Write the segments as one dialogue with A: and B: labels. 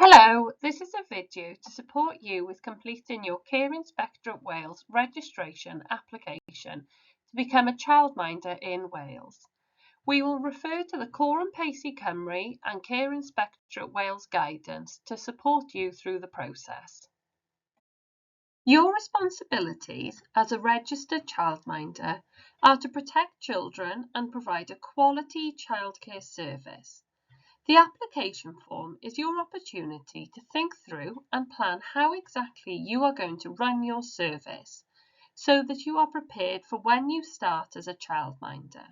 A: Hello, this is a video to support you with completing your Care Inspectorate Wales registration application to become a childminder in Wales. We will refer to the Cor Pacy Cymru and Care Inspectorate Wales guidance to support you through the process. Your responsibilities as a registered childminder are to protect children and provide a quality childcare service. The application form is your opportunity to think through and plan how exactly you are going to run your service so that you are prepared for when you start as a childminder.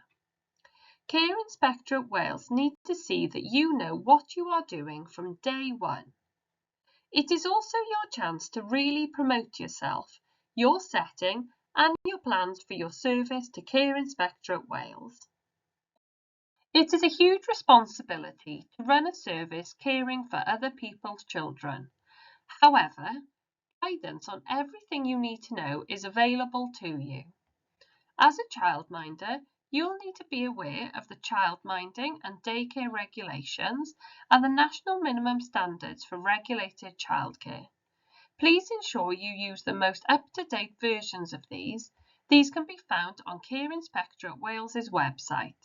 A: Care Inspectorate Wales need to see that you know what you are doing from day one. It is also your chance to really promote yourself, your setting and your plans for your service to Care Inspectorate Wales. It is a huge responsibility to run a service caring for other people's children. However, guidance on everything you need to know is available to you. As a childminder, you'll need to be aware of the childminding and daycare regulations and the national minimum standards for regulated childcare. Please ensure you use the most up-to-date versions of these. These can be found on Care Inspectorate Wales's website.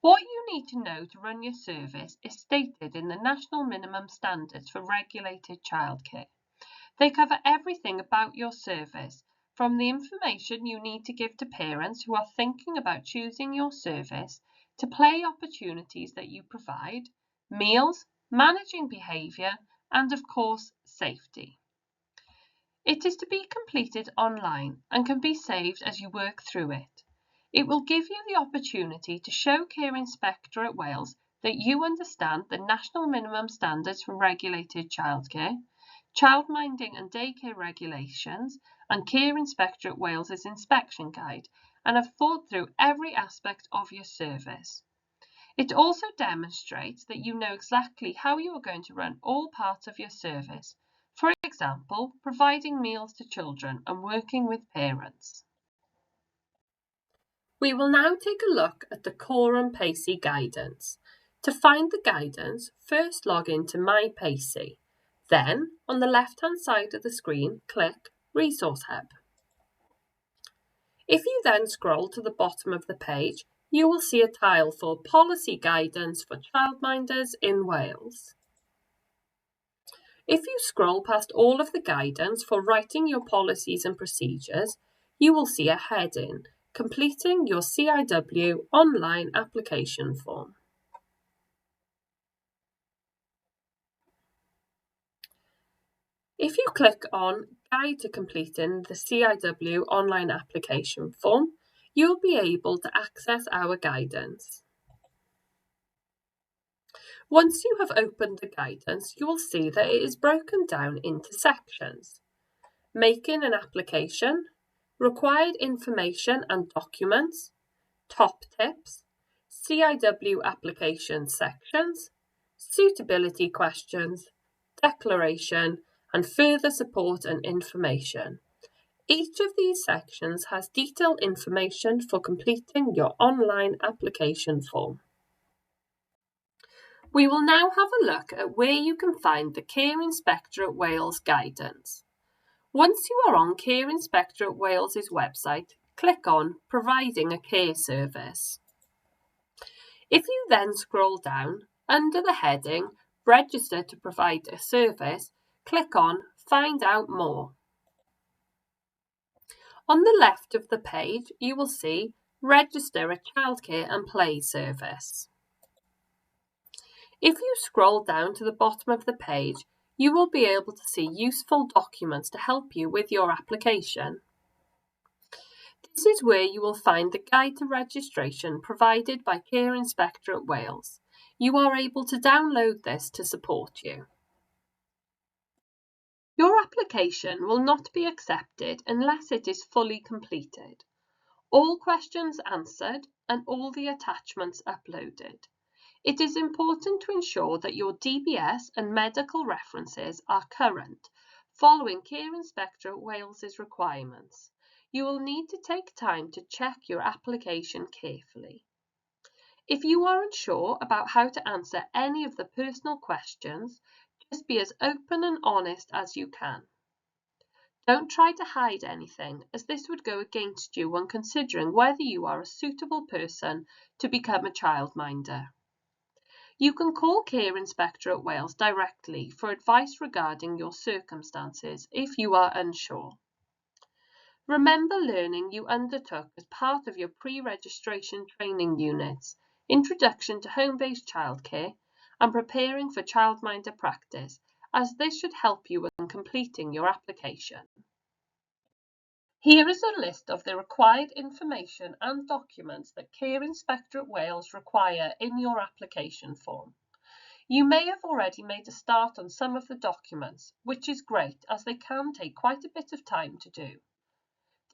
A: What you need to know to run your service is stated in the National Minimum Standards for Regulated Childcare. They cover everything about your service, from the information you need to give to parents who are thinking about choosing your service, to play opportunities that you provide, meals, managing behaviour, and of course, safety. It is to be completed online and can be saved as you work through it. It will give you the opportunity to show Care Inspectorate Wales that you understand the National Minimum Standards for Regulated Childcare, childminding and daycare regulations, and Care Inspectorate Wales's inspection guide, and have thought through every aspect of your service. It also demonstrates that you know exactly how you are going to run all parts of your service, for example, providing meals to children and working with parents. We will now take a look at the Cor Pacy guidance. To find the guidance, first log into My Pacy. Then, on the left-hand side of the screen, click Resource Hub. If you then scroll to the bottom of the page, you will see a tile for Policy Guidance for Childminders in Wales. If you scroll past all of the guidance for writing your policies and procedures, you will see a heading, Completing your CIW online application form. If you click on Guide to completing the CIW online application form, you'll be able to access our guidance. Once you have opened the guidance, you will see that it is broken down into sections. Making an application, required information and documents, top tips, CIW application sections, suitability questions, declaration, and further support and information. Each of these sections has detailed information for completing your online application form. We will now have a look at where you can find the Care Inspectorate Wales guidance. Once you are on Care Inspectorate Wales's website, click on Providing a Care Service. If you then scroll down, under the heading Register to provide a service, click on Find out more. On the left of the page, you will see Register a childcare and play service. If you scroll down to the bottom of the page, you will be able to see useful documents to help you with your application. This is where you will find the guide to registration provided by Care Inspectorate Wales. You are able to download this to support you. Your application will not be accepted unless it is fully completed, all questions answered and all the attachments uploaded. It is important to ensure that your DBS and medical references are current, following Care Inspectorate Wales's requirements. You will need to take time to check your application carefully. If you are unsure about how to answer any of the personal questions, just be as open and honest as you can. Don't try to hide anything, as this would go against you when considering whether you are a suitable person to become a childminder. You can call Care Inspector at Wales directly for advice regarding your circumstances if you are unsure. Remember learning you undertook as part of your pre-registration training units, Introduction to Home-Based Childcare, and Preparing for Childminder Practice, as this should help you when completing your application. Here is a list of the required information and documents that Care Inspector at Wales require in your application form. You may have already made a start on some of the documents, which is great as they can take quite a bit of time to do.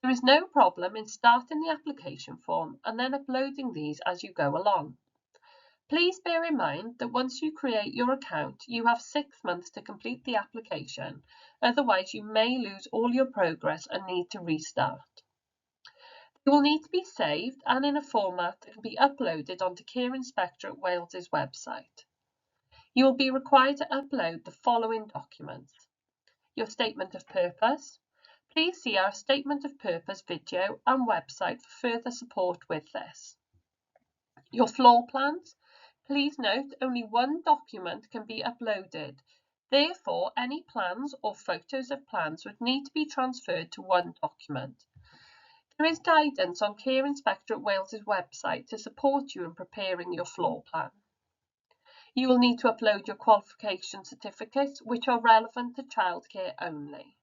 A: There is no problem in starting the application form and then uploading these as you go along. Please bear in mind that once you create your account, you have 6 months to complete the application, otherwise you may lose all your progress and need to restart. They will need to be saved and in a format that can be uploaded onto Care Inspector at Wales's website. You will be required to upload the following documents: your statement of purpose. Please see our statement of purpose video and website for further support with this. Your floor plans. Please note only one document can be uploaded. Therefore, any plans or photos of plans would need to be transferred to one document. There is guidance on Care Inspector at Wales's website to support you in preparing your floor plan. You will need to upload your qualification certificates, which are relevant to childcare only.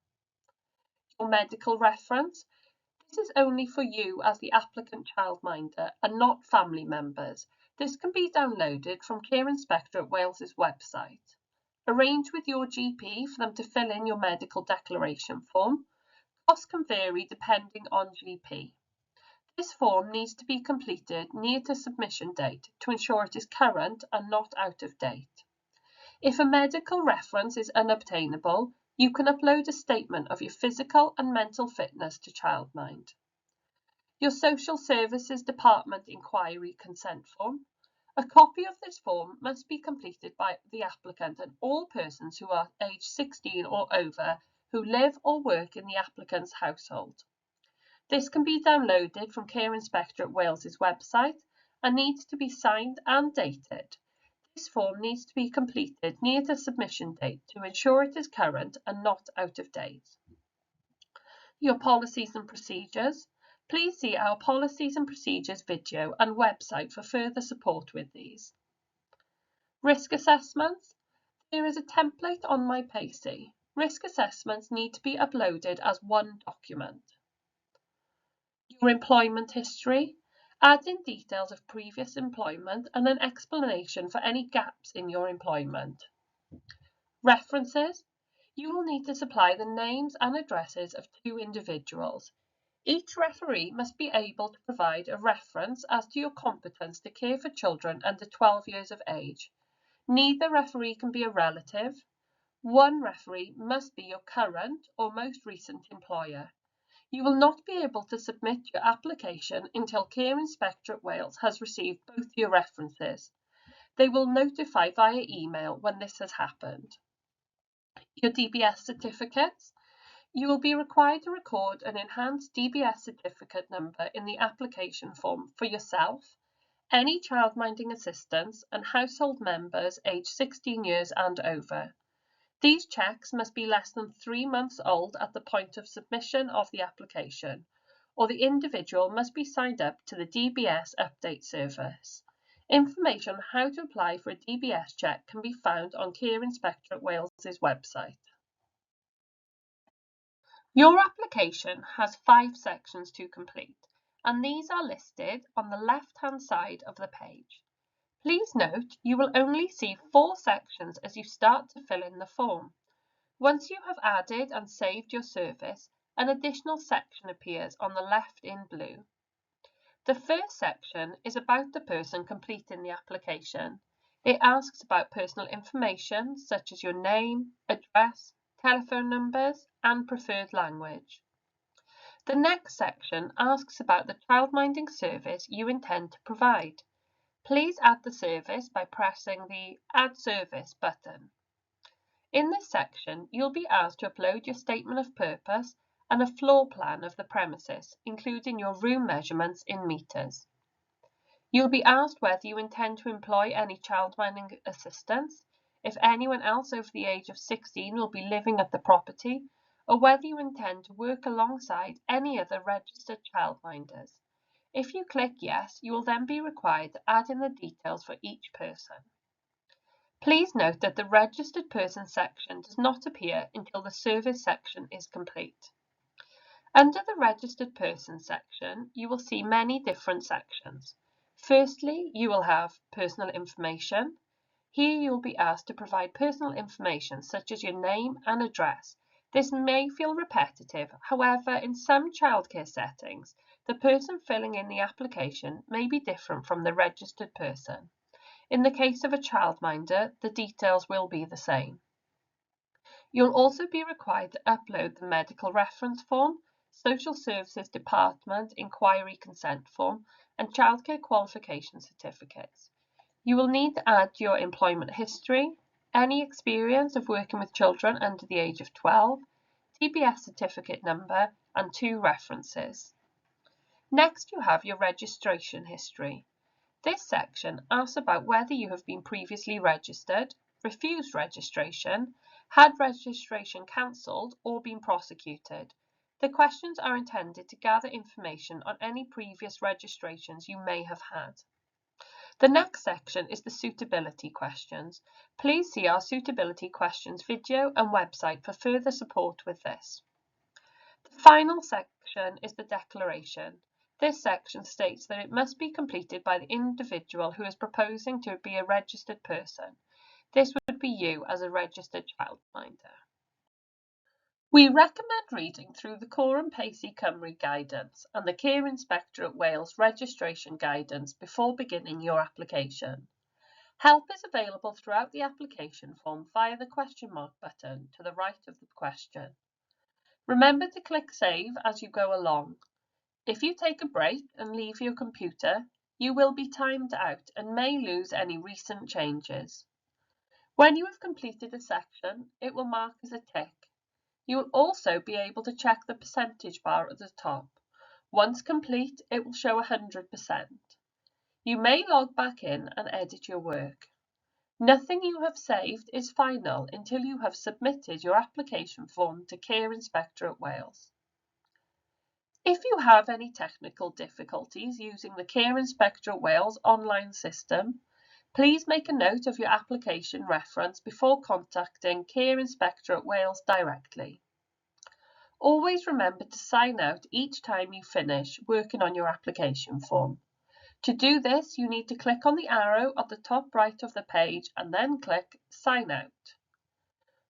A: Your medical reference. This is only for you as the applicant childminder and not family members. This can be downloaded from Care Inspector at Wales's website. Arrange with your GP for them to fill in your medical declaration form. Costs can vary depending on GP. This form needs to be completed near to submission date to ensure it is current and not out of date. If a medical reference is unobtainable, you can upload a statement of your physical and mental fitness to Childmind. Your Social Services Department Inquiry Consent Form. A copy of this form must be completed by the applicant and all persons who are aged 16 or over who live or work in the applicant's household. This can be downloaded from Care Inspector at Wales's website and needs to be signed and dated. This form needs to be completed near the submission date to ensure it is current and not out of date. Your policies and procedures. Please see our policies and procedures video and website for further support with these. Risk assessments. There is a template on my PACey. Risk assessments need to be uploaded as one document. Your employment history. Add in details of previous employment and an explanation for any gaps in your employment. References. You will need to supply the names and addresses of 2 individuals. Each referee must be able to provide a reference as to your competence to care for children under 12 years of age. Neither referee can be a relative. One referee must be your current or most recent employer. You will not be able to submit your application until Care Inspector at Wales has received both your references. They will notify via email when this has happened. Your DBS certificates. You will be required to record an enhanced DBS certificate number in the application form for yourself, any childminding assistants and household members aged 16 years and over. These checks must be less than 3 months old at the point of submission of the application, or the individual must be signed up to the DBS update service. Information on how to apply for a DBS check can be found on Care Inspector at Wales's website. Your application has 5 sections to complete, and these are listed on the left-hand side of the page. Please note you will only see 4 sections as you start to fill in the form. Once you have added and saved your service, an additional section appears on the left in blue. The first section is about the person completing the application. It asks about personal information such as your name, address, telephone numbers, and preferred language. The next section asks about the childminding service you intend to provide. Please add the service by pressing the Add Service button. In this section, you'll be asked to upload your statement of purpose and a floor plan of the premises, including your room measurements in meters. You'll be asked whether you intend to employ any childminding assistants, if anyone else over the age of 16 will be living at the property, or whether you intend to work alongside any other registered childminders. If you click yes, you will then be required to add in the details for each person. Please note that the registered person section does not appear until the service section is complete. Under the registered person section, you will see many different sections. Firstly, you will have personal information. Here you will be asked to provide personal information such as your name and address. This may feel repetitive, however, in some childcare settings, the person filling in the application may be different from the registered person. In the case of a childminder, the details will be the same. You'll also be required to upload the medical reference form, Social Services Department Inquiry Consent Form, and Childcare Qualification Certificates. You will need to add your employment history, any experience of working with children under the age of 12, TBS certificate number, and 2 references. Next, you have your registration history. This section asks about whether you have been previously registered, refused registration, had registration cancelled, or been prosecuted. The questions are intended to gather information on any previous registrations you may have had. The next section is the suitability questions. Please see our suitability questions video and website for further support with this. The final section is the declaration. This section states that it must be completed by the individual who is proposing to be a registered person. This would be you as a registered childminder. We recommend reading through the Coram Pacey Cymru guidance and the Care Inspectorate Wales registration guidance before beginning your application. Help is available throughout the application form via the question mark button to the right of the question. Remember to click Save as you go along. If you take a break and leave your computer, you will be timed out and may lose any recent changes. When you have completed a section, it will mark as a tick. You will also be able to check the percentage bar at the top. Once complete, it will show 100%. You may log back in and edit your work. Nothing you have saved is final until you have submitted your application form to Care Inspectorate Wales. If you have any technical difficulties using the Care Inspectorate Wales online system, please make a note of your application reference before contacting Care Inspectorate Wales directly. Always remember to sign out each time you finish working on your application form. To do this, you need to click on the arrow at the top right of the page and then click Sign Out.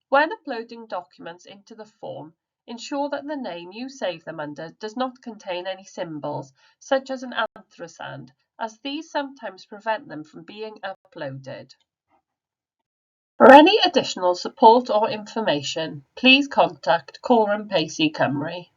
A: When uploading documents into the form, ensure that the name you save them under does not contain any symbols, such as an ampersand, as these sometimes prevent them from being uploaded. For any additional support or information, please contact Coram Pacey Cymru.